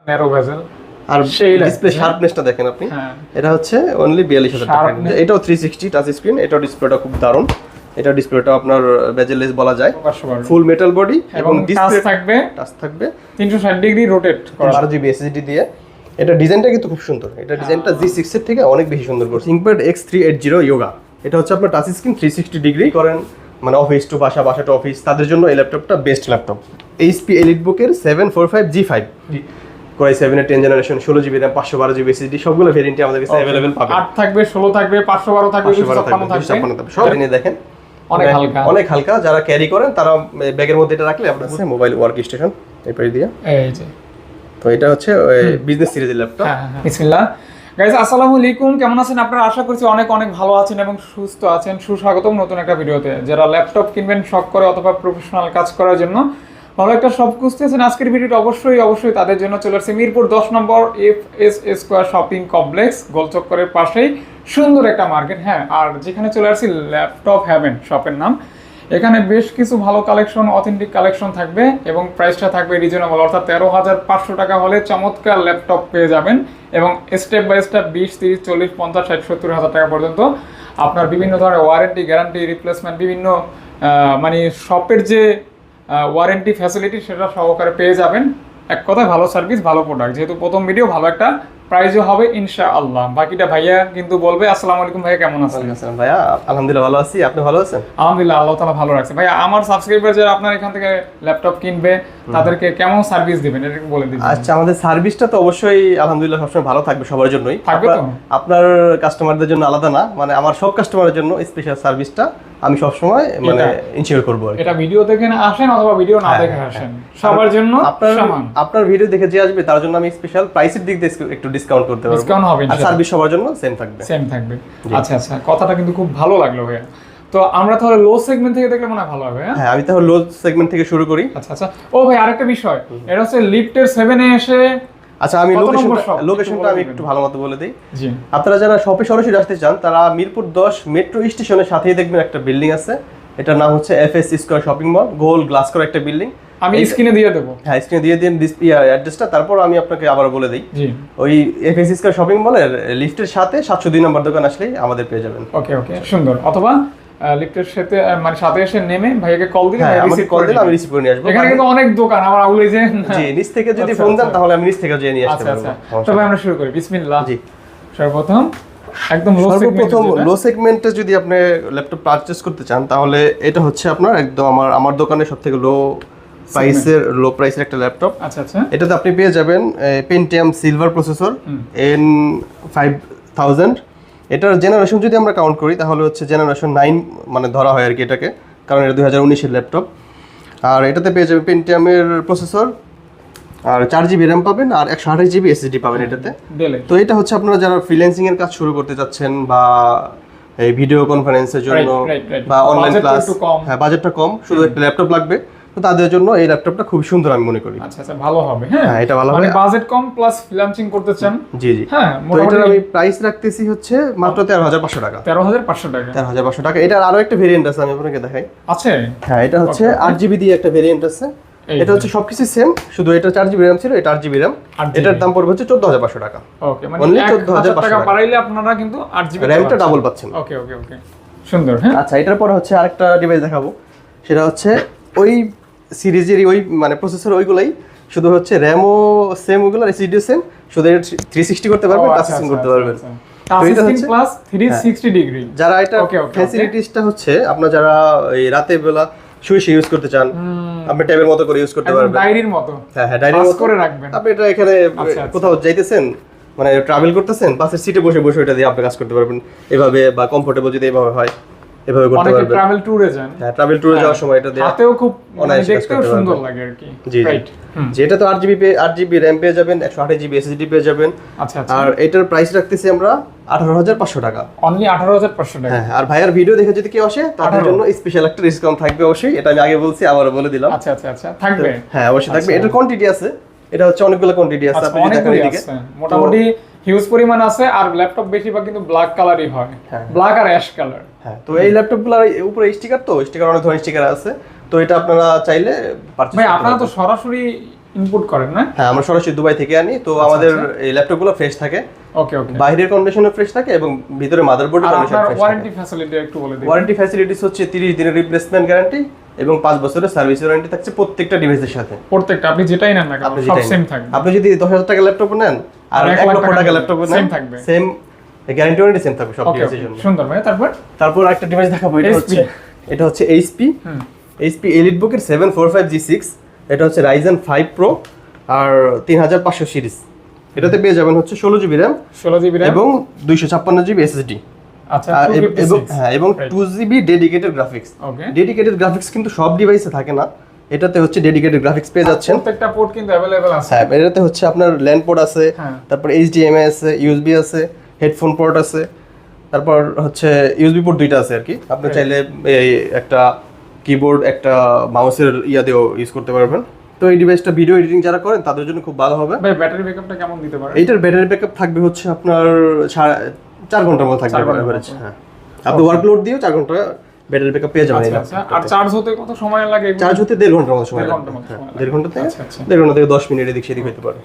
Narrow বেজেল আর display শার্পনেসটা দেখেন আপনি, এটা হচ্ছে অনলি 42000 টাকা। এটাও 360 টাচ স্ক্রিন, এটাও ডিসপ্লেটা খুব দারুণ। এটা ডিসপ্লেটা আপনার বেজেললেস বলা যায়, ফুল মেটাল বডি এবং ডিসপ্লে টাচ থাকবে 360 ডিগ্রি রোটেট করা 12GB SSD দিয়ে। এটা ডিজাইনটা কিন্তু খুব সুন্দর, এটা ডিজাইনটা G6 এর থেকে অনেক বেশি সুন্দর করছে। ThinkPad X380 Yoga, এটা হচ্ছে আপনার টাচ স্ক্রিন 360 ডিগ্রি করেন, মানে অফিস টু বাসা, বাসা টু অফিস, তাদের জন্য এই ল্যাপটপটা best laptop. HP EliteBook-এর 745G5 Core i7 এর 10th generation, 16GB RAM, 512GB SSD, সবগুলো ভেরিয়েন্টই আমাদের কাছে अवेलेबल পাবেন। 8 থাকবে, 16 থাকবে, 512 থাকবে, 256 থাকবে, সব নিয়ে দেখেন অনেক হালকা। যারা ক্যারি করেন তারা ব্যাগের মধ্যে এটা রাখলে আপনার মোবাইল ওয়ার্ক স্টেশন এই পাশে দিয়ে। এই যে তো এটা হচ্ছে বিজনেস সিরিজের ল্যাপটপ। বিসমিল্লাহ গাইস, আসসালামু আলাইকুম। কেমন আছেন আপনারা? আশা করছি অনেক অনেক ভালো আছেন এবং সুস্থ আছেন। সুস্বাগতম নতুন একটা ভিডিওতে। যারা ল্যাপটপ কিনবেন শখ করে অথবা প্রফেশনাল কাজ করার জন্য ভালো একটা শপ খুঁজতেছেন, আজকের ভিডিওটা অবশ্যই তাদের জন্য চলে আসছে মিরপুর 10 নম্বর FS স্কয়ার শপিং কমপ্লেক্স, গোলচক্করের পাশেই সুন্দর একটা মার্কেট। হ্যাঁ, আর যেখানে চলে আসছি ল্যাপটপ হ্যাভেন শপের নাম। এখানে বেশ কিছু ভালো কালেকশন, অথেন্টিক কালেকশন থাকবে এবং প্রাইসটা থাকবে রিজনেবল, অর্থাৎ 13,500 টাকা হলে চমৎকার ল্যাপটপ পেয়ে যাবেন। এবং স্টেপ বাই স্টেপ 20, 30, 40, 50, 60, 70 হাজার টাকা পর্যন্ত আপনার বিভিন্ন ধরনের ওয়ারেন্টি, গ্যারান্টি, রিপ্লেসমেন্ট, বিভিন্ন মানে শপের যে ওয়ারেন্টি ফ্যাসিলিটি সেটা সহকারে পেয়ে যাবেন। এক কথায় ভালো সার্ভিস, ভালো প্রোডাক্ট। যেহেতু প্রথম ভিডিও, ভালো একটা প্রাইজও হবে ইনশাআল্লাহ। বাকিটা ভাইয়া কিন্তু বলবে। আসসালামু আলাইকুম ভাইয়া, কেমন আছেন? আসসালাম ভাইয়া, আলহামদুলিল্লাহ ভালো আছি, আপনি ভালো আছেন? আলহামদুলিল্লাহ, আল্লাহ তাআলা ভালো রাখছে। ভাইয়া, আমার সাবস্ক্রাইবার যারা আপনার এখান থেকে ল্যাপটপ কিনবে তাদেরকে কেমন সার্ভিস দিবেন এটা একটু বলে দিন। আচ্ছা, আমাদের সার্ভিসটা তো অবশ্যই আলহামদুলিল্লাহ সবসময় ভালো থাকবে, সবার জন্যই থাকবে। তো আপনার কাস্টমারদের জন্য আলাদা না, মানে আমার সব কাস্টমারের জন্য স্পেশাল সার্ভিসটা আমি সবসময় মানে ইনশিওর করব। এটা ভিডিও দেখে না আসেন অথবা ভিডিও না দেখে আসেন, সবার জন্য সমান। আপনার ভিডিও দেখে যে আসবে তার জন্য আমি স্পেশাল প্রাইসের দিক দিয়ে একটু ডিসকাউন্ট করতে পারবো, ডিসকাউন্ট হবে আর সার্ভিস সবার জন্য সেম থাকবে। আচ্ছা, কথাটা কিন্তু খুব ভালো লাগলো ভাইয়া। তো আমরা তাহলে লো সেগমেন্ট থেকে দেখলে মনে হয় ভালো হবে। হ্যাঁ, আমি তাহলে লো সেগমেন্ট থেকে শুরু করি। আচ্ছা। ও ভাই, আরেকটা বিষয়, এটা হচ্ছে লিফটের 7 এ এসে। আচ্ছা, আমি লোকেশনটা আমি একটু ভালো মতো বলে দিই। জি, আপনারা যারা শপে সরাসরি আসতে চান তারা মিরপুর 10 মেট্রো স্টেশনের সাথেই দেখবেন একটা বিল্ডিং আছে, এটার নাম হচ্ছে FS স্কয়ার শপিং মল, গোল গ্লাস করা একটা বিল্ডিং। আমি স্ক্রিনে দিয়ে দেব। হ্যাঁ, স্ক্রিনে দিয়ে দিন ডিসপ্লে অ্যাড্রেসটা, তারপর আমি আপনাকে আবার বলে দিই। জি, ওই FS স্কয়ার শপিং মলের লিফটের সাথে 702 নম্বর দোকান আসলেই আমাদের পেয়ে যাবেন। ওকে, সুন্দর। অথবা লিফটের সাথে মানে সাথে এসে নেমে ভাইকে কল দিলে আমি রিসিভ করে নিয়ে আসবো। এখানে কিন্তু অনেক দোকান, আমার আউলে যে জি, নিচ থেকে যদি ফোন দেন তাহলে আমি নিচ থেকে যেয়ে নিয়ে আসতে পারবো। তবে আমরা শুরু করি, বিসমিল্লাহ। জি, সর্বপ্রথম লো সেগমেন্টে যদি আপনি ল্যাপটপ পারচেজ করতে চান তাহলে এটা হচ্ছে আপনার একদম আমার দোকানের সবথেকে লো প্রাইসের একটা ল্যাপটপ। আচ্ছা, এটাতে আপনি পেয়ে যাবেন পেন্টিয়াম সিলভার প্রসেসর N5000। এটার জেনারেশন যদি আমরা কাউন্ট করি তাহলে হচ্ছে জেনারেশন 9 মানে ধরা হয় আর কি এটাকে, কারণ এটা 2019 এর ল্যাপটপ। আর এটাতে পেয়ে যাবেন পেন্টিয়ামের প্রসেসর, আর 4GB RAM পাবেন, আর 128GB SSD পাবেন এটাতে। তো এটা হচ্ছে আপনারা যারা ফ্রিল্যান্সিং এর কাজ শুরু করতে যাচ্ছেন বা এই ভিডিও কনফারেন্সের জন্য বা অনলাইন ক্লাস, হ্যাঁ বাজেটটা কম, শুধু একটা ল্যাপটপ লাগবে, তো তাদের জন্য এই ল্যাপটপটা খুব সুন্দর আমি মনে করি। আচ্ছা, ভালো হবে। হ্যাঁ, এটা ভালো হবে, মানে বাজেট কম প্লাস ফ্রিল্যান্সিং করতে চান। জি। হ্যাঁ, তো এটার আমি প্রাইস রাখতেছি হচ্ছে মাত্র 13,500 টাকা। 13,500 টাকা। এটার আরো একটা ভেরিয়েন্ট আছে, আমি আপনাকে দেখাই। আছে? হ্যাঁ, এটা হচ্ছে 8GB দিয়ে একটা ভেরিয়েন্ট আছে। এটা হচ্ছে সবকিছু সেম, শুধু এটা 4GB RAM ছিল, এটা 8GB RAM। এটার দাম পড়বে হচ্ছে 14,500 টাকা। ওকে, মানে 14,500 টাকা বাড়াইলে আপনারা কিন্তু 8GB RAM-টা ডাবল পাচ্ছেন। ওকে, সুন্দর। হ্যাঁ, আচ্ছা, এটার পরে হচ্ছে আরেকটা ডিভাইস দেখাবো, সেটা হচ্ছে ওই সিরিজেরই ওই মানে প্রসেসর ওইগুলাই, শুধু হচ্ছে র্যামও সেম, ওইগুলো SSD সেম, শুধু 360 করতে পারবেন, টাচ স্ক্রিন করতে পারবেন। Plus 360 degree. যারা এটা ফ্যাসিলিটিসটা হচ্ছে আপনারা যারা এই রাতে বেলা শুয়ে ইউজ করতে চান, আপনি ট্যাবের মতো করে ইউজ করতে পারবেন, ডায়েরির মতো। হ্যাঁ, ডায়েরির মতো করে রাখবেন। আপনি এটা এখানে কোথাও যাইতেছেন, মানে ট্রাভেল করতেছেন, বাসের সিটে বসে এটা দিয়ে আপনি কাজ করতে পারবেন এভাবে, বা কমফোর্টেবল যদি এভাবে হয় এভাবে করতে পারবেন। অনেকে ট্রাভেল ট্যুরে যান। হ্যাঁ, ট্রাভেল ট্যুরে যাওয়ার সময় এটা দিয়ে হাতেও খুব দেখতেও সুন্দর লাগে আর কি। জি, যেটা তো 8GB RAM পেয়ে যাবেন, 128GB SSD পেয়ে যাবেন। আচ্ছা, আর এটার প্রাইস রাখতেছি আমরা 18,500 টাকা। অনলি 18,500 টাকা। হ্যাঁ, আর ভাইয়ার ভিডিও দেখে যদি কেউ আসে তাদের জন্য স্পেশাল একটা ডিসকাউন্ট থাকবে অবশ্যই, এটা আমি আগে বলছি, আবারও বলে দিলাম। আচ্ছা, থাকবে। হ্যাঁ, অবশ্যই থাকবে। এটার কোয়ান্টিটি আছে, এটা হচ্ছে অনেকগুলো কোয়ান্টিটি আছে, আপনি দেখেন এদিকে মোটামুটি হিউজ পরিমাণ আছে। আর ল্যাপটপ বেশিরভাগ কিন্তু ব্ল্যাক কালারই হয়, ব্ল্যাক আর অ্যাশ কালার। হ্যাঁ, তো এই ল্যাপটপগুলোর উপরে স্টিকার, তো স্টিকার অনেক ধরনের স্টিকার আছে, তো এটা আপনারা চাইলে পারচেজ করতে পারেন। ভাই, আপনারা তো সরাসরি ইনপুট করেন না? হ্যাঁ, আমরা সরাসরি দুবাই থেকে আনি। তো আমাদের এই ল্যাপটপগুলো ফ্রেশ থাকে, ওকে ওকে। বাইরের কন্ডিশনও ফ্রেশ থাকে এবং ভিতরে মাদারবোর্ডের কন্ডিশন ফ্রেশ থাকে। ওয়ারেন্টি ফ্যাসিলিটি একটু বলে দিন। ওয়ারেন্টি ফ্যাসিলিটিস হচ্ছে 30 দিনের রিপ্লেসমেন্ট গ্যারান্টি এবং 5 বছরের সার্ভিস ওয়ারেন্টি থাকছে প্রত্যেকটা ডিভাইসের সাথে। প্রত্যেকটা আপনি যেটাই নেন না কেন সব সেম থাকবে। আপনি যদি 10,000 টাকা ল্যাপটপ নেন আর 1 লক্ষ টাকা ল্যাপটপ নেন সেম থাকবে, সেম গ্যারান্টি ওয়ারেন্টি সেম থাকবে সব ডিভাইসের জন্য। সুন্দর ভাই। তারপর একটা ডিভাইস দেখাবো, এটা হচ্ছে HP EliteBook এর 745G6। এটা হচ্ছে Ryzen 5 Pro আর 3500 সিরিজ। এটাতে পেয়ে যাবেন হচ্ছে 16GB RAM এবং 256GB SSD। আচ্ছা, এবং 2GB dedicated graphics. Dedicated graphics কিন্তু সব ডিভাইসে থাকে না, এটাতে হচ্ছে ডেডিকেটেড গ্রাফিক্স পেয়ে যাচ্ছেন। প্রত্যেকটা পোর্ট কিন্তু अवेलेबल আছে। হ্যাঁ, এটাতে হচ্ছে আপনার ল্যান পোর্ট আছে, তারপর HDMI আছে, USB আছে, হেডফোন পোর্ট আছে, তারপর হচ্ছে USB পোর্ট দুইটা আছে আর কি। আপনি চাইলে এই একটা কিবোর্ড একটা মাউসের দিয়েও ইউজ করতে পারবেন। তো এই ডিভাইসটা ভিডিও এডিটিং যারা করেন তাদের জন্য খুব ভালো হবে। ভাই ব্যাটারি ব্যাকআপটা কেমন দিতে পারে? এইটার ব্যাটারি ব্যাকআপ থাকবে হচ্ছে আপনার 4 ঘন্টার মতো থাকবে এভারেজ। হ্যাঁ, আপনি ওয়ার্কলোড দিয়েও 4 ঘন্টা ব্যাটারি ব্যাকআপ পেয়ে যাবেন। আচ্ছা, আর চার্জ হতে কত সময় লাগে? চার্জ হতে 1.5 ঘন্টার মতো সময় লাগে। 1.5 ঘন্টা থেকে 1.5 ঘন্টা থেকে 10 মিনিট এদিক সেদিক হতে পারে।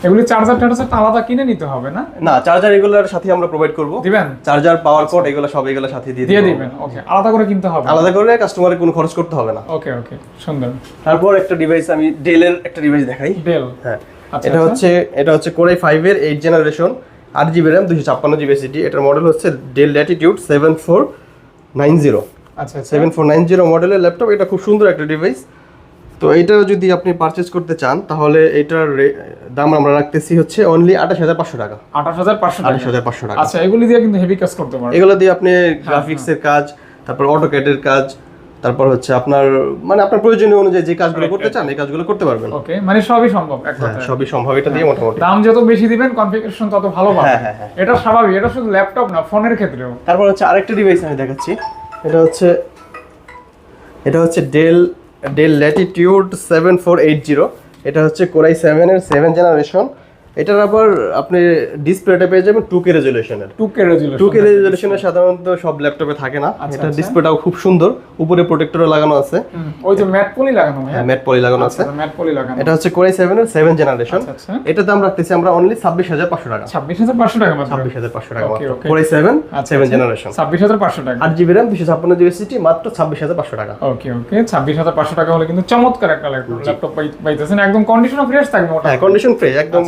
এগুলি চার্জার আলাদা কিনে নিতে হবে না? না, চার্জার এগুলোর সাথে আমরা প্রোভাইড করব। দিবেন? চার্জার, পাওয়ার কোড এগুলো সব এগুলোর সাথে দিয়ে দিবেন। ওকে, আলাদা করে কিনতে হবে? আলাদা করে কাস্টমারের কোনো খরচ করতে হবে না। ওকে ওকে, সুন্দর। তারপর একটা ডিভাইস আমি ডেলের একটা ডিভাইস দেখাই। ডেল, হ্যাঁ। এটা হচ্ছে Core i5 এর 8 generation, 8GB RAM, 256GB SSD। এটার মডেল হচ্ছে Dell Latitude 7490। আচ্ছা, 7490 মডেলের ল্যাপটপ। এটা খুব সুন্দর একটা ডিভাইস। তো এটা যদি আপনি পারচেজ করতে চান তাহলে এটার দাম আমরা রাখতেছি হচ্ছে অনলি 28500 টাকা। 28500 টাকা। আচ্ছা, এগুলি দিয়ে কিন্তু হেভি কাজ করতে পারবেন। এগুলো দিয়ে আপনি গ্রাফিক্সের কাজ, তারপর অটোক্যাডের কাজ, তারপর হচ্ছে আপনার আপনার প্রয়োজনীয় অনুযায়ী যে কাজগুলো করতে চান এই কাজগুলো করতে পারবেন। ওকে, মানে সবই সম্ভব এক কথায়। সবই সম্ভব। এটা দিয়ে মোটামুটি দাম যত বেশি দিবেন কনফিগারেশন তত ভালো পাবেন। এটা স্বাভাবিক, এটা শুধু ল্যাপটপ না, ফোনের ক্ষেত্রেও। তারপর হচ্ছে আরেকটা ডিভাইস আমি দেখাচ্ছি। এটা হচ্ছে Dell Latitude 7480। এটা হচ্ছে Core i7 এর 7 জেনারেশন। এটার আবার আপনি ডিসপ্লেটা পেয়ে যাবেন 2K রেজোলিউশনের। 2K রেজোলিউশনের সাধারণত সব ল্যাপটপে থাকে না। এটা ডিসপ্লেটাও খুব সুন্দর, উপরে প্রোটেক্টরও লাগানো আছে। ওই যে ম্যাট পলি লাগানো। হ্যাঁ, ম্যাট পলি লাগানো আছে। এটা হচ্ছে Core i7 এর 7 জেনারেশন। এটা দাম রাখতেছি আমরা অনলি 26500 টাকা। 26500 টাকা মাত্র। 26500 টাকা মাত্র। Core i7 7 জেনারেশন, 26500 টাকা। 8GB RAM, 256GB SSD, মাত্র 26500 টাকা। ওকে ওকে, 26500 টাকা হলে কিন্তু চমৎকার একটা ল্যাপটপ পাইতেছেন। একদম কন্ডিশন ফ্রেশ থাকবে মোটা। হ্যাঁ, কন্ডিশন ফ্রেশ, একদম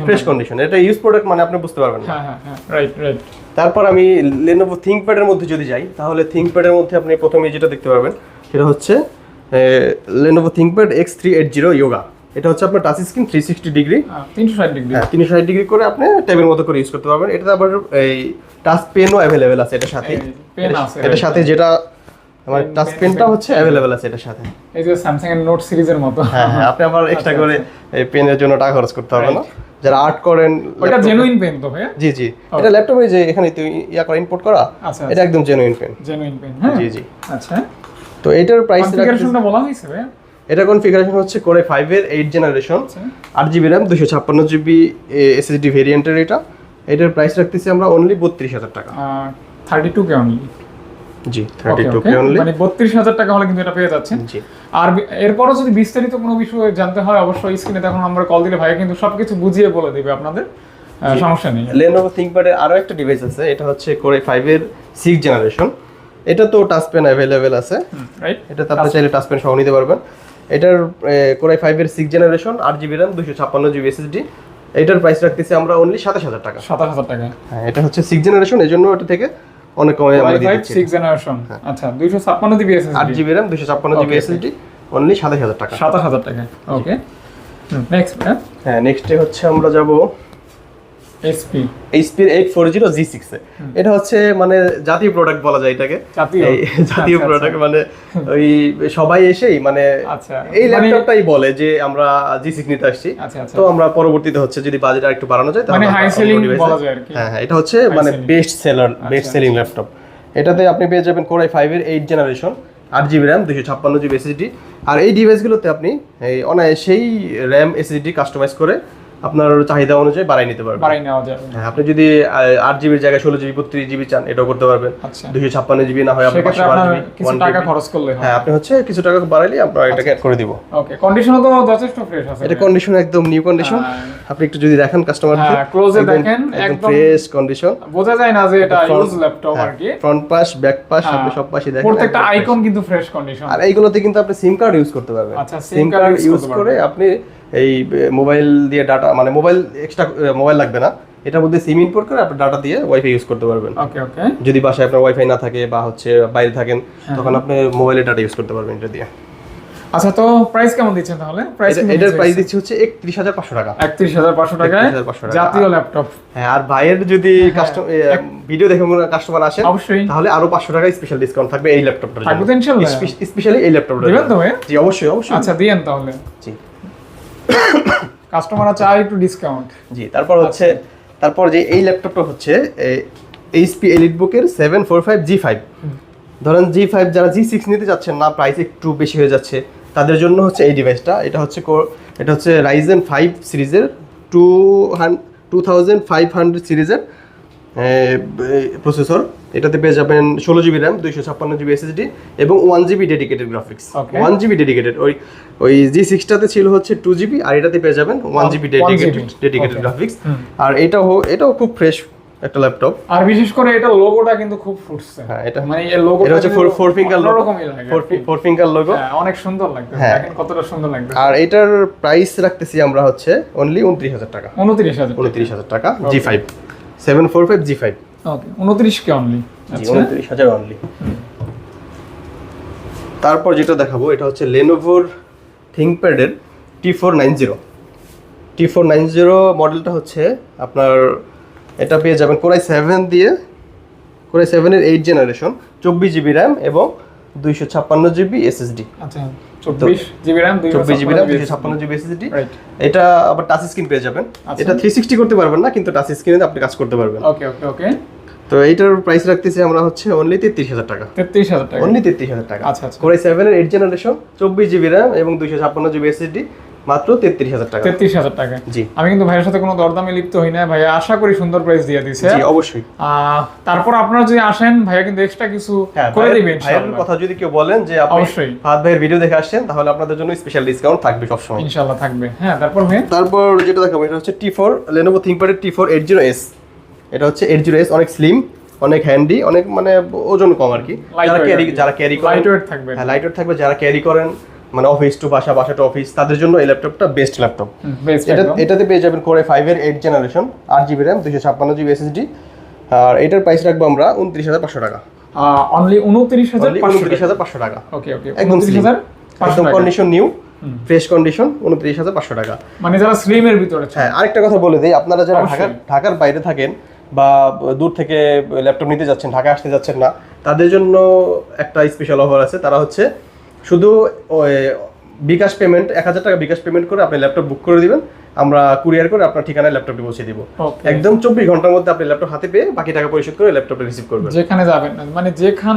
ফ্রেশ কন্ডিশন। এটা ইউজ প্রোডাক্ট, মানে আপনি বুঝতে পারবেন না। হ্যাঁ, রাইট। তারপর আমি Lenovo ThinkPad এর মধ্যে যদি যাই তাহলে ThinkPad এর মধ্যে আপনি প্রথমে যেটা দেখতে পারবেন সেটা হচ্ছে Lenovo ThinkPad X380 Yoga। এটা হচ্ছে আপনার টাচ স্ক্রিন 360 ডিগ্রি, 360 ডিগ্রি। হ্যাঁ, 360 ডিগ্রি করে আপনি ট্যাবের মতো করে ইউজ করতে পারবেন। এটাতে আবার এই টাচ পেনও अवेलेबल আছে এটার সাথে। এটার সাথে যেটা আমার টাচ পেনটা হচ্ছে अवेलेबल আছে এটার সাথে। এই যে Samsung এর নোট সিরিজের মতো। হ্যাঁ, আপনি আবার এক্সট্রা করে এই পেনের জন্য টাকা খরচ করতে হবে না। যারা আর্ট করেন, ওটা জেনুইন পেন তো ভাই? জি। এটা ল্যাপটপে যে এখানে তুই করে ইম্পোর্ট করা, এটা একদম জেনুইন পেন। হ্যাঁ, জি। আচ্ছা, তো এটার প্রাইস কনফিগারেশনটা বলা হয়েছে ভাই? এটা কনফিগারেশন হচ্ছে Core i5 এর 8 generation, 8GB RAM, 256GB SSD ভেরিয়েন্টের। এটার প্রাইস রাখতেছি আমরা অনলি 32000 টাকা। 32K only. জি, 32K অনলি, মানে 32000 টাকা হলে কিন্তু এটা পেয়ে যাচ্ছেন। জি। আর এরপরও যদি বিস্তারিত কোনো বিষয় জানতে হয় অবশ্যই স্ক্রিনে দেখুন আমরা কল দিলে ভাই কিন্তু সবকিছু বুঝিয়ে বলে দিবে আপনাদের, সমস্যা নেই। Lenovo ThinkPad এর আরো একটা ডিভাইস আছে। এটা হচ্ছে Core i5 এর 6 জেনারেশন। এটা তো টাচ পেন अवेलेबल আছে, রাইট? এটাতে আপনি চাইলে টাচ পেন সহ নিতে পারবেন। এটার Core i5 এর 6 generation, 8GB RAM, 256GB SSD। এটার প্রাইস রাখতেছি আমরা অনলি 27000 টাকা। 27000 টাকা। হ্যাঁ, এটা হচ্ছে 6 জেনারেশন, এজন্য এটা থেকে অনেক কমে আমরা দিয়ে দিচ্ছি। 6 জেনারেশন, আচ্ছা, 256GB SSD, 8GB RAM, 256GB SSD, only 27000 টাকা। 27000 টাকা। ওকে, নেক্সট। হ্যাঁ, নেক্সটে হচ্ছে আমরা যাব HP এর 840G6 এ। এটা হচ্ছে মানে জাতীয় প্রোডাক্ট বলা যায় এটাকে। জাতীয় প্রোডাক্ট, মানে ওই সবাই এসেই মানে এই ল্যাপটপটাই বলে যে আমরা G6 নিতে আসছি। তো আমরা পরবর্তীতে হচ্ছে যদি বাজেট আরেকটু বাড়ানো যায় তাহলে মানে হাই সেলিং বলা যায় আর কি। হ্যাঁ, এটা হচ্ছে মানে বেস্ট সেলিং ল্যাপটপ। এটাতে আপনি পেয়ে যাবেন Core i5 এর 8 generation, 8GB RAM, 256GB SSD। আর এই ডিভাইসগুলোতে আপনি এই অনায়াসেই RAM SSD কাস্টমাইজ করে আপনার চাহিদা অনুযায়ী বাড়াই নিতে পারবেন। বাড়াই নেওয়া যাবে। হ্যাঁ, আপনি যদি 8 জিবির জায়গায় 16 জিবি 32 জিবি চান, এটাও করতে পারবেন। আচ্ছা, 256 জিবি না হয় আপনি সেক্ষেত্রে 512 আপনার জিবি কিছু টাকা খরচ করলে হয়। হ্যাঁ, আপনি হচ্ছে কিছু টাকা বাড়াইলে আমরা এটাকে অ্যাড করে দিব। ওকে, কন্ডিশনও তো যথেষ্ট ফ্রেশ আছে। এটা কন্ডিশন একদম নিউ কন্ডিশন। আপনি একটু যদি দেখেন কাস্টমারকে, হ্যাঁ, ক্লোজে দেখেন, একদম ফ্রেশ কন্ডিশন, বোঝা যায় না যে এটা ইউজ ল্যাপটপ আর কি। ফ্রন্ট পাশ ব্যাক পাশ আপনি সব পাশে দেখেন, প্রত্যেকটা আইকন কিন্তু ফ্রেশ কন্ডিশন। আর এইগুলোতে কিন্তু আপনি সিম কার্ড ইউজ করতে পারবেন। আচ্ছা, সিম কার্ড ইউজ করে আপনি এই মোবাইল দিয়ে ডাটা, মানে মোবাইল এক্সট্রা মোবাইল লাগবে না, এটার মধ্যে সিম ইনপুট করে আপনি ডাটা দিয়ে ওয়াইফাই ইউজ করতে পারবেন। ওকে ওকে, যদি বাসায় আপনার ওয়াইফাই না থাকে বা হচ্ছে বাইরে থাকেন, তখন আপনি মোবাইলে ডাটা ইউজ করতে পারবেন এটা দিয়ে। আচ্ছা, তো প্রাইস কেমন দিচ্ছেন তাহলে? এটার প্রাইস দিচ্ছি হচ্ছে 31,500 টাকা। 31,500 টাকায় জাতীয় ল্যাপটপ। হ্যাঁ, আর ভাইয়ের যদি ভিডিও দেখে কোনো কাস্টমার আসেন, অবশ্যই তাহলে আরো 500 টাকা স্পেশাল ডিসকাউন্ট থাকবে এই ল্যাপটপটার জন্য। থাকবে তো ইনশাআল্লাহ, স্পেশালি এই ল্যাপটপটার দিবেন তো ভাই? জি, অবশ্যই অবশ্যই। আচ্ছা, দিয়েন তাহলে। জি, কাস্টমাররা চায় একটু ডিসকাউন্ট। জি। তারপর হচ্ছে যে এই ল্যাপটপটা হচ্ছে এইচপি এলিটবুকের 745 G5। ধরেন G5 যারা G6 নিতে যাচ্ছেন না, প্রাইস একটু বেশি হয়ে যাচ্ছে, তাদের জন্য হচ্ছে এই ডিভাইসটা। এটা হচ্ছে Ryzen 5 সিরিজের 2500 সিরিজের প্রসেসর। এটাতে পেয়ে যাবেন 16 জিবি র্যাম, 256 জিবি এসএসডি এবং 1 GB dedicated graphics. 1 GB dedicated. ওই G6টাতে ছিল হচ্ছে 2 জিবি, আর এটাতে পেয়ে যাবেন 1 জিবি ডেডিকেটেড গ্রাফিক্স। আর এটাও খুব ফ্রেশ একটা ল্যাপটপ। আর বিশেষ করে এটা লোগোটা কিন্তু খুব ফুটছে। হ্যাঁ, এটা মানে এই লোগোটা এটা হচ্ছে 4 ফিঙ্গার লোগো। 4 ফিঙ্গার লোগো, হ্যাঁ, অনেক সুন্দর লাগছে। দেখেন কতটা সুন্দর লাগছে। আর এটার প্রাইস রাখতেছি আমরা হচ্ছে অনলি 29,000 টাকা। 29,000 টাকা G5 745 G5। ওকে, 29 কে অনলি। জি, 29,000 অনলি। তারপর যেটা দেখাবো এটা হচ্ছে Lenovo ThinkPad এর T490 মডেলটা হচ্ছে আপনার, এটা পেয়ে যাবেন Core i7 দিয়ে, Core i7 এর 8 জেনারেশন, 24 জিবি র্যাম এবং 256 জিবি এসএসডি। আচ্ছা, 24 জিবি র্যাম, 256 জিবি এসএসডি। এটা আবার টাচ স্ক্রিন পেয়ে যাবেন। এটা 360 করতে পারবেন না, কিন্তু টাচ স্ক্রিনে আপনি কাজ করতে পারবেন। ওকে ওকে ওকে। তো এইটার প্রাইস রাখতেছি আমরা হচ্ছে অনলি 33,000 টাকা। 33,000 টাকা, অনলি 33,000 টাকা। আচ্ছা আচ্ছা। Core i7 এর 8 জেনারেশন, 24 জিবি র্যাম এবং 256 জিবি এসএসডি, মাত্র 33,000 টাকা। 33,000 টাকা। জি। আমি কিন্তু ভাইয়ের সাথে কোনো দরদামে লিপ্ত হই না, ভাইয়া আশা করি সুন্দর প্রাইস দিয়ে দিয়েছে। জি, অবশ্যই। তারপর আপনারা যদি আসেন, ভাইয়া কিন্তু এক্সট্রা কিছু করে দিবেন ভাইয়ের ইনশাআল্লাহ। কথা যদি কেউ বলেন যে আপনি অবশ্যই ফাহাদ ভাইয়ের ভিডিও দেখে আসছেন, তাহলে আপনাদের জন্য স্পেশাল ডিসকাউন্ট থাকবে সব সময়। ইনশাআল্লাহ থাকবে। হ্যাঁ, তারপর যেটা দেখাবো এটা হচ্ছে T4 Lenovo ThinkPad এর T480S। এটা হচ্ছে 80S, অনেক স্লিম, অনেক হ্যান্ডি, অনেক মানে ওজন কম আর কি। যারা ক্যারি করেন, লাইটওয়েট থাকবে। হ্যাঁ, লাইটওয়েট থাকবে। যারা ক্যারি করেন, মানে অফিস টু বাসা, বাসা টু অফিস, তাদের জন্য এই ল্যাপটপটা বেস্ট ল্যাপটপ। এটাতে পেয়ে যাবেন Core i5 এর 8 generation, 8 GB RAM, 256 GB SSD. আর এটার প্রাইস রাখবো আমরা 29,500 টাকা। অনলি 29,500 টাকা। ওকে ওকে, একদম কন্ডিশন নিউ, ফ্রেশ কন্ডিশন, 29,500 টাকা। মানে যারা স্লিম এর ভিতরে। হ্যাঁ, আরেকটা কথা বলে দেই, আপনারা যারা ঢাকার বাইরে থাকেন বা দূর থেকে ল্যাপটপ নিতে যাচ্ছেন, ঢাকা আসতে যাচ্ছেন না, তাদের জন্য একটা স্পেশাল অফার আছে। তারা হচ্ছে শুধু বিকাশ পেমেন্ট, 1,000 টাকা বিকাশ পেমেন্ট করে আপনি ল্যাপটপ বুক করে দিবেন, আমরা কুরিয়ার করে আপনার ঠিকানায় ল্যাপটপটি পৌঁছে দিব। একদম 24 ঘন্টার মধ্যে আপনি ল্যাপটপ হাতে পেয়ে বাকি টাকা পরিশোধ করে ল্যাপটপটা রিসিভ করবেন। যেখানে যাবেন, মানে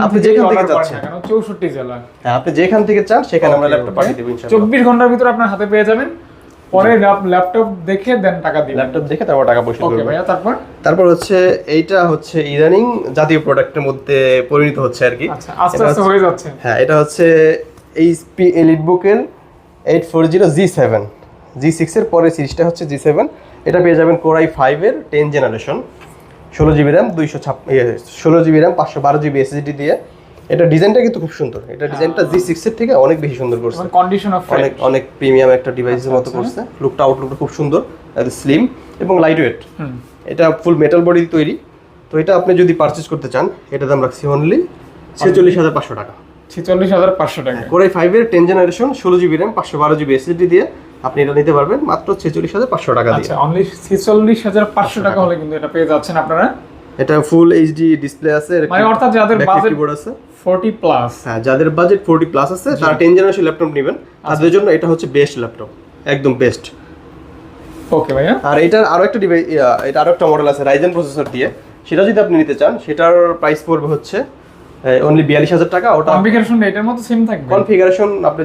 আপনি যেখান থেকে যাচ্ছেন, 64 জেলা, হ্যাঁ, আপনি যেখান থেকে চান সেখানে আমরা ল্যাপটপ পাঠিয়ে দেব ইনশাআল্লাহ। 24 ঘন্টার ভিতরে আপনার হাতে পেয়ে যাবেন। পরে ল্যাপটপ দেখে দেন টাকা দিবেন। ল্যাপটপ দেখে তারপর টাকা পরিশোধ করবেন। ওকে ভাইয়া, তারপর হচ্ছে এইটা হচ্ছে ইদানিং জাতীয় প্রোডাক্টের মধ্যে পরিণত হচ্ছে আর কি। আচ্ছা, আস্তে আস্তে হয়ে যাচ্ছে। হ্যাঁ, এটা হচ্ছে এইচপি এলিটবুকের 840 G7। G6 এর পরে সিরিজটা হচ্ছে G7। এটা পেয়ে যাবেন Core i5 এর 10 generation, 16 GB RAM, 16 GB RAM, 512 GB SSD দিয়ে। এটা ডিজাইনটা কিন্তু খুব সুন্দর। এটা ডিজাইনটা G6 এর থেকে অনেক বেশি সুন্দর করছে। কন্ডিশন অফ অনেক প্রিমিয়াম একটা ডিভাইসের মতো করছে। আউটলুকটা খুব সুন্দর, স্লিম এবং লাইট ওয়েট। এটা ফুল মেটাল বডি তৈরি। তো এটা আপনি যদি পারচেজ করতে চান, এটা দাম রাখছি অনলি 46,500 টাকা। 46,500 টাকা। Core i5 এর 10 generation, 16 GB RAM, 512 GB SSD দিয়ে আপনি এটা নিতে পারবেন মাত্র 46,500 টাকা দিয়ে। আচ্ছা, অনলি 46,500 টাকা হলে কিন্তু এটা পেয়ে যাচ্ছেন আপনারা। এটা ফুল এইচডি ডিসপ্লে আছে, মানে অর্থাৎ যাদের বাজেট কিবোর্ড আছে 40 প্লাস, হ্যাঁ, যাদের বাজেট 40 প্লাস আছে, তারা 10 জেনারেশন ল্যাপটপ নেবেন, তাদের জন্য এটা হচ্ছে বেস্ট ল্যাপটপ, একদম বেস্ট। ওকে ভাইয়া। আর এটার আরো একটা ডিভাইস, এটা আরো একটা মডেল আছে Ryzen প্রসেসর দিয়ে, সেটা যদি আপনি নিতে চান, সেটার প্রাইস পড়বে হচ্ছে অনলি 42,000 টাকা। ওটা কনফিগারেশন এটার মতো সেম থাকবে? কনফিগারেশন আপনি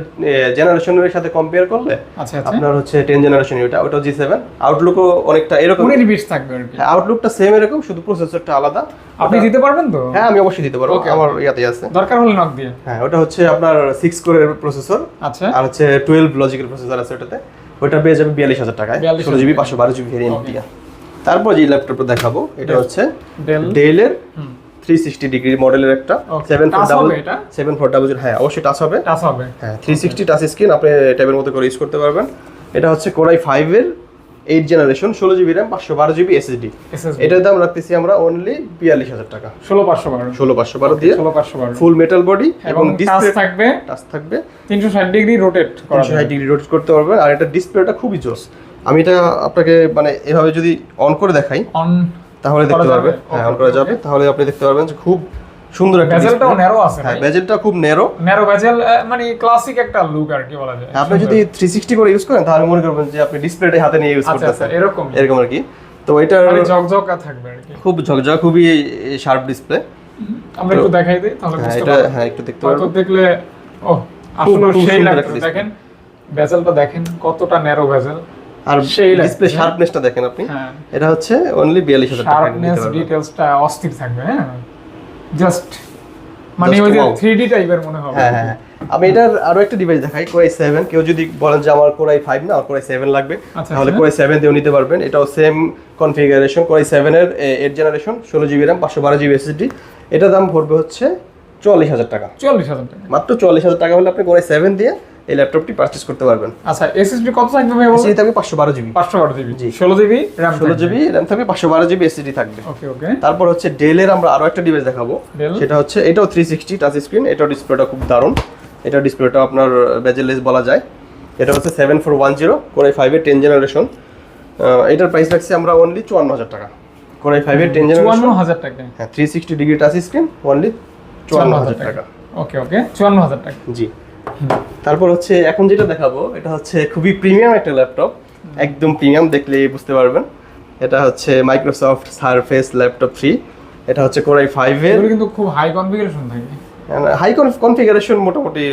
জেনারেশনের সাথে কম্পেয়ার করলে আচ্ছা আচ্ছা, আপনার হচ্ছে 10 জেনারেশন, ওটা G7। আউটলুকও অনেকটা এরকম, 19 বিটস থাকবে আর কি। হ্যাঁ আউটলুকটা সেম এরকম, শুধু প্রসেসরটা আলাদা। আপনি দিতে পারবেন তো? হ্যাঁ আমি অবশ্যই দিতে পারবো, আমার ইয়াতে আছে, দরকার হলে নক দিয়ে। হ্যাঁ ওটা হচ্ছে আপনার 6 কোরের প্রসেসর, আচ্ছা, আর হচ্ছে 12 লজিকের প্রসেসর আছে ওটাতে। ওটা পেয়ে যাবে 42,000 টাকায়, 16GB 512GB ভেরিয়েন্ট দিয়া। তারপর যে ল্যাপটপটা দেখাবো এটা হচ্ছে ডেলের 360 ডিগ্রি মডেলের একটা 7400, হ্যাঁ অবশ্যই টাচ হবে, হ্যাঁ 360 টাচ স্ক্রিন, আপনি ট্যাবের মতো করে ইউজ করতে পারবেন। এটা হচ্ছে কোরাই 5 এর 8 generation, 16GB RAM 512GB SSD। এটার দাম রাখতেছি আমরা অনলি 42,000 টাকা, 16512 দিয়ে, 16512 ফুল মেটাল বডি এবং টাচ ডিসপ্লে থাকবে 360 ডিগ্রি রোটেট করা, 360 ডিগ্রি রোটেট করতে পারবেন। আর এটা ডিসপ্লেটা খুবই জোস, আমি এটা আপনাকে মানে এভাবে যদি অন করে দেখাই তাহলে দেখতে পারবেন, হ্যাঁ অন করা যাবে, তাহলে আপনি দেখতে পারবেন যে খুব সুন্দর একটা বেজেলটাও ন্যারো আছে, হ্যাঁ বেজেলটা খুব ন্যারো বেজেল, মানে ক্লাসিক একটা লুক আর কি বলা যায়। আপনি যদি 360 করে ইউজ করেন তাহলে মনে করবেন যে আপনি ডিসপ্লেটা হাতে নিয়ে ইউজ করতেছেন, এরকম আর কি। তো এটা মানে ঝকঝকা থাকবে আর কি, খুব ঝকঝকা, খুবই শার্প ডিসপ্লে। আমরা একটু দেখাই দিই তাহলে বুঝতে এটা পারবেন। হ্যাঁ একটু দেখতে পারবেন, তো দেখলে ও আসলে সেই লাগবে। দেখেন বেজেলটা দেখেন কতটা ন্যারো বেজেল, আর ডিসপ্লে শার্পনেসটা দেখেন আপনি। এটা হচ্ছে অনলি 42,000 টাকা, শার্পনেস ডিটেইলসটা অস্থির থাকবে, হ্যাঁ জাস্ট মানে ওই যে 3D টাইপের মনে হবে। হ্যাঁ হ্যাঁ, আমি এটার আরো একটা ডিভাইস দেখাই, কোরাই 7। কেউ যদি বলেন যে আমার কোরাই 5 না, আমার কোরাই 7 লাগবে, তাহলে কোরাই 7 দিয়েও নিতে পারবেন। এটাও সেম কনফিগারেশন, কোরাই 7 এর 8 generation, 16GB RAM 512GB SSD। এটা দাম পড়বে হচ্ছে 44,000 টাকা, 44,000 টাকা, মাত্র 44,000 টাকা হলে আপনি কোরাই 7 দিয়ে এই ল্যাপটপটি পারচেজ করতে পারবেন। আচ্ছা SSD কত থাকবে ভাই? SSD থাকবে 512GB, 512GB, জি 16GB RAM, 16GB RAM থাকবে, 512GB SSD থাকবে। ওকে ওকে। তারপর হচ্ছে ডেলের আমরা আরো একটা ডিভাইস দেখাবো, সেটা হচ্ছে এটাও 360 টাচ স্ক্রিন, এটাও ডিসপ্লেটা খুব দারুণ, এটা ডিসপ্লেটা আপনার বেজেলেস বলা যায়। এটা হচ্ছে 7410 কোরাই 5 এর 10 জেনারেশন। এটার প্রাইস রাখছি আমরা অনলি 54,000 টাকা, কোরাই 5 এর 10 জেনারেশন 54,000 টাকা, হ্যাঁ 360 ডিগ্রি টাচ স্ক্রিন অনলি 54,000 টাকা। ওকে ওকে, 54,000 টাকা, জি। তারপর হচ্ছে এখন যেটা দেখাবো এটা হচ্ছে খুবই প্রিমিয়াম একটা ল্যাপটপ, একদম প্রিমিয়াম, দেখলেই বুঝতে পারবেন। এটা হচ্ছে মাইক্রোসফট সারফেস ল্যাপটপ 3। এটা হচ্ছে কোরাই 5 এর, কিন্তু খুব হাই কনফিগারেশন থাকে, হাই কনফিগারেশন মোটামুটি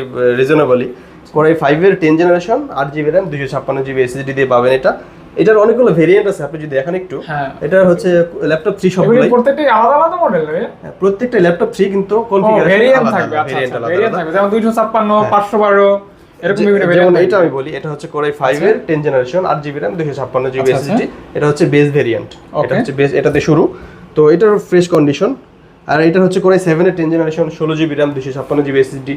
রিজনেবলি। কোরাই 5 এর 10 generation, 8GB RAM 256GB SSD দিয়ে পাবেন। এটার অনেকগুলো ভেরিয়েন্ট আছে, আপনি যদি দেখেন একটু, এটা হচ্ছে ল্যাপটপ 3 সবগুলাই প্রত্যেকটা আলাদা আলাদা মডেল, প্রত্যেকটা ল্যাপটপ 3 কিন্তু কনফিগারেশন ভেরিয়েন্ট থাকবে, ভেরিয়েন্ট থাকবে, যেমন 256 512 এরকম বিভিন্ন যেমন ভেরিয়েন্ট। এটা আমি বলি, এটা হচ্ছে কোরাই 5 এর 10 generation, 8GB RAM 256GB SSD। এটা হচ্ছে বেস ভেরিয়েন্ট, এটা হচ্ছে বেস, এটাতে শুরু। তো এটার ফ্রেশ কন্ডিশন। আর এটা হচ্ছে কোরাই 7 এর 10 generation, 16GB RAM 256GB SSD,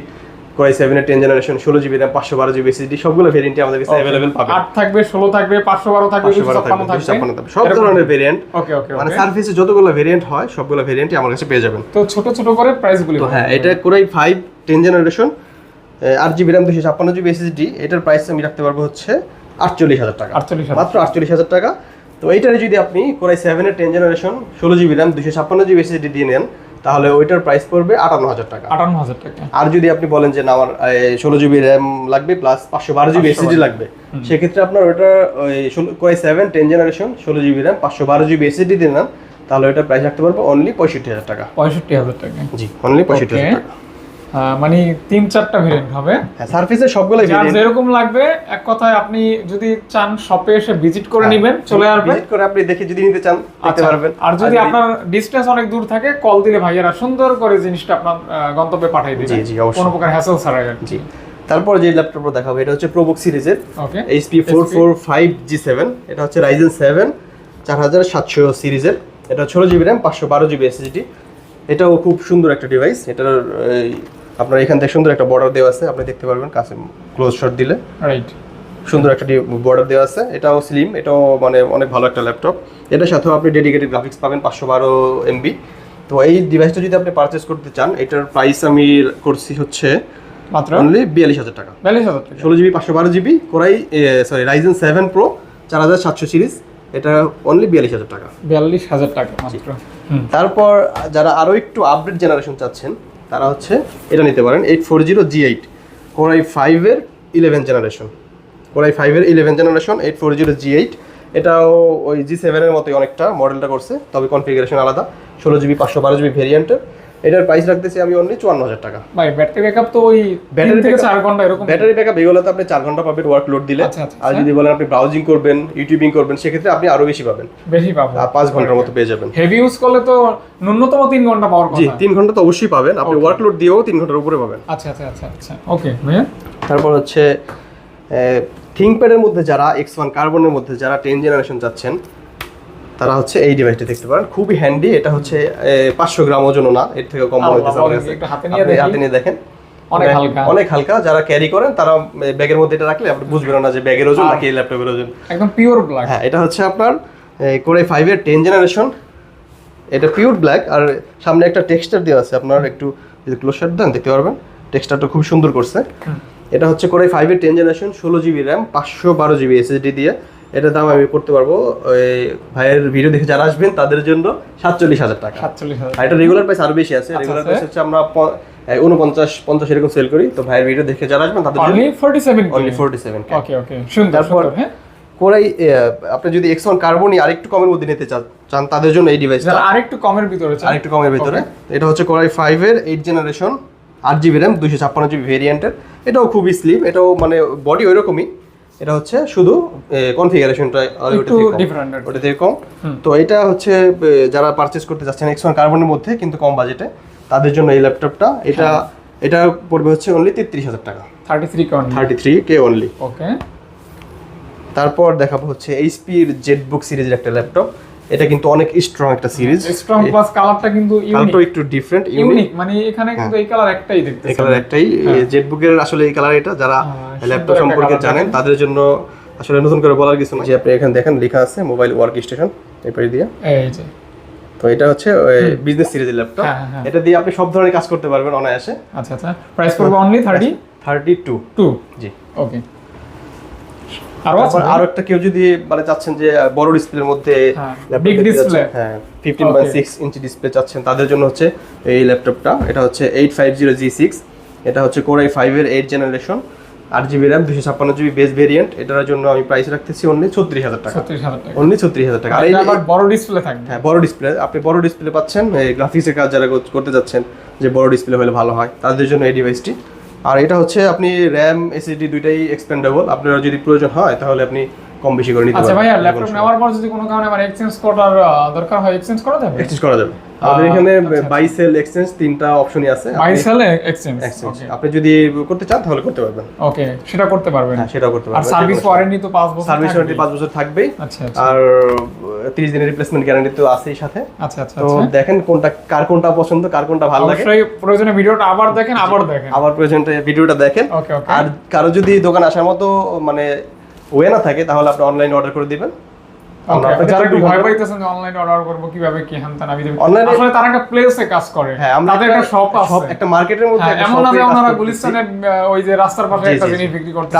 core i 7 এর 10 generation, 16GB RAM 512GB SSD, সবগুলো ভেরিয়েন্টই আমাদের কাছে अवेलेबल পাবেন। 8 থাকবে, 16 থাকবে, 512 থাকবে, 256 থাকবে, সব ধরনের ভেরিয়েন্ট। ওকে ওকে, মানে সারফেসে যতগুলো ভেরিয়েন্ট হয় সবগুলো ভেরিয়েন্টই আমার কাছে পেয়ে যাবেন। তো ছোট ছোট করে প্রাইসগুলো। তো হ্যাঁ, এটা core i 5 10 generation, 8GB RAM 256GB SSD। এটার প্রাইস আমি রাখতে পারবো হচ্ছে 48,000 টাকা, মাত্র 48,000 টাকা। তো এইটারে যদি আপনি কোরাই 7 এর 10 generation, 16GB RAM 256GB SSD দিয়ে নেন তাহলে ওইটার প্রাইস পড়বে 58,000 টাকা, 58,000 টাকা। আর যদি আপনি বলেন যে না আমার 16GB RAM লাগবে প্লাস 512GB SSD লাগবে, সেক্ষেত্রে আপনার ওটা ওই core i 7 10 generation, 16GB RAM 512GB SSD দিয়ে নেন তাহলে ওইটার প্রাইস রাখতে পারবো অনলি 65,000 টাকা। 65,000 টাকা, জি অনলি 65,000 টাকা। মানে 3-4টা ভেরিয়েন্ট হবে, হ্যাঁ সারফেসের সবগুলো ভেরিয়েন্ট যেরকম লাগবে। এক কথায় আপনি যদি চান শপে এসে ভিজিট করে নেবেন, চলে আসবেন, ভিজিট করে আপনি দেখে যদি নিতে চান নিতে পারবেন। আর যদি আপনার ডিসটেন্স অনেক দূর থাকে কল দিলে ভাইয়েরা সুন্দর করে জিনিসটা আপনার গন্তব্যে পাঠিয়ে দিবে, জি জি অবশ্যই, কোনো প্রকার হ্যাসেল ছাড়াই। জি। তারপর যে ল্যাপটপটা দেখাবো এটা হচ্ছে প্রোবুক সিরিজের ওকে HP 445G7। এটা হচ্ছে Ryzen 7 4700 সিরিজের। এটা 16GB RAM 512GB SSD। এটাও খুব সুন্দর একটা ডিভাইস। এটার আপনার এখান থেকে সুন্দর একটা বর্ডার দেওয়া আছে, আপনি দেখতে পারবেন কাছে ক্লোজ শট দিলে, রাইট, সুন্দর একটা বর্ডার দেওয়া আছে। এটাও স্লিম, এটাও মানে অনেক ভালো একটা ল্যাপটপ। এটার সাথেও আপনি ডেডিকেটেড গ্রাফিক্স পাবেন 512MB। তো এই ডিভাইসটা যদি আপনি পারচেস করতে চান, এটার প্রাইস আমি করছি হচ্ছে মাত্র অনলি 42,000 টাকা, 42,000 টাকা, 16GB 512GB core i Ryzen 7 Pro 4700 series. এটা অনলি 42,000 টাকা, 42,000 টাকা মাত্র। তারপর যারা আরো একটু আপডেট জেনারেশন চাচ্ছেন তারা হচ্ছে এটা নিতে পারেন, 840G8 কোরাই 5 এর 11 জেনারেশন, কোরাই 5 এর 11 জেনারেশন 840G8। এটাও ওই G7 এর মতোই অনেকটা মডেলটা করছে, তবে কনফিগারেশন আলাদা, 16GB 512GB ভেরিয়েন্টের। এটার প্রাইস রাখতেছি আমি অনলি 54,000 টাকা। ভাই ব্যাটারি ব্যাকআপ তো ওই 3 থেকে 4 ঘন্টা এরকম। ব্যাটারি ব্যাকআপ এগুলোতে আপনি 4 ঘন্টা পাবেন ওয়ার্কলোড দিলে। আচ্ছা, আচ্ছা, আর যদি বলেন আপনি ব্রাউজিং করবেন, ইউটিউবিং করবেন, সেক্ষেত্রে আপনি আরো বেশি পাবেন, বেশি পাবো। 5 ঘন্টার মতো পেয়ে যাবেন। হেভি ইউজ করলে তো ন্যূনতম 3 ঘন্টা পাওয়ার জি, কথা। 3 ঘন্টা তো অবশ্যই পাবেন, আপনি ওয়ার্কলোড দিয়েও 3 ঘন্টার উপরে পাবেন। আচ্ছা আচ্ছা আচ্ছা আচ্ছা, ওকে ভাইয়া। তারপর হচ্ছে থিংকপ্যাডের মধ্যে যারা X1 কার্বনের মধ্যে যারা 10 জেনারেশন যাচ্ছেন, তারা হচ্ছে এই ডিভাইসটা দেখতে পারেন, খুবই হ্যান্ডি। এটা হচ্ছে 500 গ্রাম ওজনও না, এর থেকে কম হইতে পারে। একটু হাতে হাতে নিয়ে দেখেন, অনেক হালকা, অনেক হালকা। যারা ক্যারি করেন তারা ব্যাগের মধ্যে এটা রাখলে আপনি বুঝবেন না যে ব্যাগের ওজন নাকি ল্যাপটপের ওজন। একদম পিওর ব্ল্যাক। হ্যাঁ, এটা হচ্ছে আপনার Core i5 এর 10 জেনারেশন। এটা পিওর ব্ল্যাক, আর সামনে একটা টেক্সচার দেওয়া আছে, আপনার একটু যদি ক্লোজ শট দেন দেখতে পারবেন, টেক্সচারটা খুব সুন্দর করছে। এটা হচ্ছে Core i5 এর 10 generation, 16 GB RAM, 512 GB SSD দিয়ে। এটার দাম আমি করতে পারবো ওই ভাইয়ের ভিডিও দেখে যারা আসবেন তাদের জন্য 47,000 টাকা। 47,000। আর এটা রেগুলার প্রাইস আরো বেশি আছে। রেগুলার প্রাইস হচ্ছে আমরা 49-50 এরকম সেল করি। তো ভাইয়ের ভিডিও দেখে যারা আসবেন তাদের জন্য অনলি 47, অনলি 47 কে। ওকে ওকে, সুন্দর তারপর সুন্দর। হ্যাঁ, Core i আপনি যদি X1 কার্বনই আরেকটু কমের মধ্যে নিতে চান তাদের জন্য এই ডিভাইসটা যারা আরেকটু কমের ভিতরে চান, আরেকটু কমের ভিতরে, এটা হচ্ছে Core i5 এর 8 জেনারেশন, 8 জিবি র্যাম, 256 জিবি ভেরিয়েন্টের। এটাও খুবই স্লিম, এটাও মানে বডি ওইরকমই। এটা হচ্ছে শুধু কনফিগারেশনটা একটু ডিফারেন্ট, ওটা থেকে কম। তো এটা হচ্ছে যারা পারচেজ করতে যাচ্ছেন X1 কার্বনের মধ্যে কিন্তু কম বাজেটে, তাদের জন্য এই ল্যাপটপটা। এটা পড়বে হচ্ছে অনলি 33,000 টাকা। 33K only. ওকে। তারপর দেখাবো হচ্ছে HP এর জেটবুক সিরিজের একটা ল্যাপটপ। এটা কিন্তু অনেক স্ট্রং একটা সিরিজ, স্ট্রং প্লাস কালারটা কিন্তু কালারটা একটু ডিফারেন্ট, ইউনিক। মানে এখানে কিন্তু এই কালার একটাই দেখতে, এই কালার একটাই। জেটবুকের আসলে এই কালার, এটা যারা ল্যাপটপ সম্পর্কে জানেন তাদের জন্য আসলে নতুন করে বলার কিছু না। যে আপনি এখানে দেখেন লেখা আছে মোবাইল ওয়ার্ক স্টেশন এরপরে দিয়ে, এই যে। তো এটা হচ্ছে বিজনেস সিরিজের ল্যাপটপ। হ্যাঁ। এটা দিয়ে আপনি সব ধরনের কাজ করতে পারবেন অনায়াসে। আচ্ছা আচ্ছা, প্রাইস পড়বে অনলি 32। জি, ওকে। আরো একটা কেউ যদি মানে চাচ্ছেন যে বড় ডিসপ্লের মধ্যে বিগ ডিসপ্লে, হ্যাঁ 15/6 ইঞ্চি ডিসপ্লে চাচ্ছেন, তাদের জন্য হচ্ছে এই ল্যাপটপটা। এটা হচ্ছে 850G6। এটা হচ্ছে Core i5 এর 8 generation, 8 GB RAM, 256 GB base variant. এটার জন্য আমি প্রাইস রাখতেছি অনলি 36,000 টাকা। 36,000 টাকা, অনলি 36,000 টাকা। আর এটা আবার বড় ডিসপ্লে থাকবে। হ্যাঁ, বড় ডিসপ্লে, আপনি বড় ডিসপ্লে পাচ্ছেন। এই গ্রাফিক্সের কাজ যারা করতে যাচ্ছেন যে বড় ডিসপ্লে হলে ভালো হয়, তাদের জন্য এই ডিভাইসটি। আর এটা হচ্ছে আপনি র্যাম এসএসডি দুইটাই এক্সপেন্ডেবল, আপনার যদি প্রয়োজন হয় তাহলে আপনি কম বেশি করে নিতে পারবেন। আচ্ছা ভাই, ল্যাপটপ নেওয়ার পর যদি কোনো কারণে আমার এক্সচেঞ্জ করার দরকার হয়, এক্সচেঞ্জ করা যাবে? এক্সচেঞ্জ করা যাবে। আমাদের এখানে বাই সেল এক্সচেঞ্জ তিনটা অপশনই আছে। বাই সেল এক্সচেঞ্জ, আপনি যদি করতে চান তাহলে করতে পারবেন। ওকে, সেটা করতে পারবেন। হ্যাঁ, সেটাও করতে পারবেন। আর সার্ভিস ওয়ারেন্টি তো 5 বছর, সার্ভিস ওয়ারেন্টি 5 বছর থাকবেই। আচ্ছা, আর 30 দিনের রিপ্লেসমেন্ট গ্যারান্টি তো আছেই সাথে। আচ্ছা আচ্ছা। তো দেখেন কার কোনটা পছন্দ, কার কোনটা ভালো লাগে। অবশ্যই প্রয়োজনে ভিডিওটা আবার দেখেন, আবার প্রয়োজনে ভিডিওটা দেখেন। ওকে ওকে। আর কারো যদি দোকান আসার মতো মানে ওয়ে না থাকে তাহলে আপনি অনলাইন অর্ডার করে দিবেন। যারা একটু ভয় পাইতেছেন যে অনলাইনে অর্ডার করব কিভাবে, কি হামতা না দিবেন, অনলাইনে আসলে তারা একটা প্লেসে কাজ করে। হ্যাঁ, তাদের একটা শপ আছে, একটা মার্কেটের মধ্যে একটা এমন না যে শপে ওনারা কাজ গুলিস্তানের ওই যে রাস্তার পাশে একটা জিনিস বিক্রি করতেছে।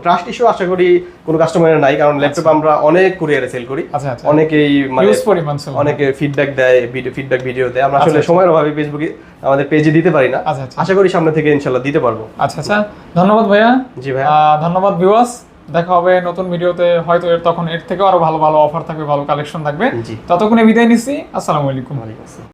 ট্রাস্ট ইস্যু আশা করি কোনো কাস্টমারের নাই, কারণ ল্যাপটপ আমরা অনেক কুরিয়ারে সেল করি। আচ্ছা আচ্ছা। অনেকেই মানে ইউজ পরিমাণ সেল, অনেকে ফিডব্যাক দেয়, ভিডিও দেয়। আমরা আসলে সময়ের অভাবে ফেসবুকে আমাদের পেজে দিতে পারি না। আচ্ছা আচ্ছা। আশা করি সামনে থেকে ইনশাআল্লাহ দিতে পারবো। আচ্ছা আচ্ছা, ধন্যবাদ ভাইয়া। জি ভাইয়া, ধন্যবাদ ভিউয়ার্স। দেখা হবে নতুন ভিডিওতে, হয়তো তখন এর থেকেও আরো ভালো ভালো অফার থাকবে, ভালো কালেকশন থাকবে। ততক্ষণে বিদায় নিচ্ছি। আসসালামু আলাইকুম।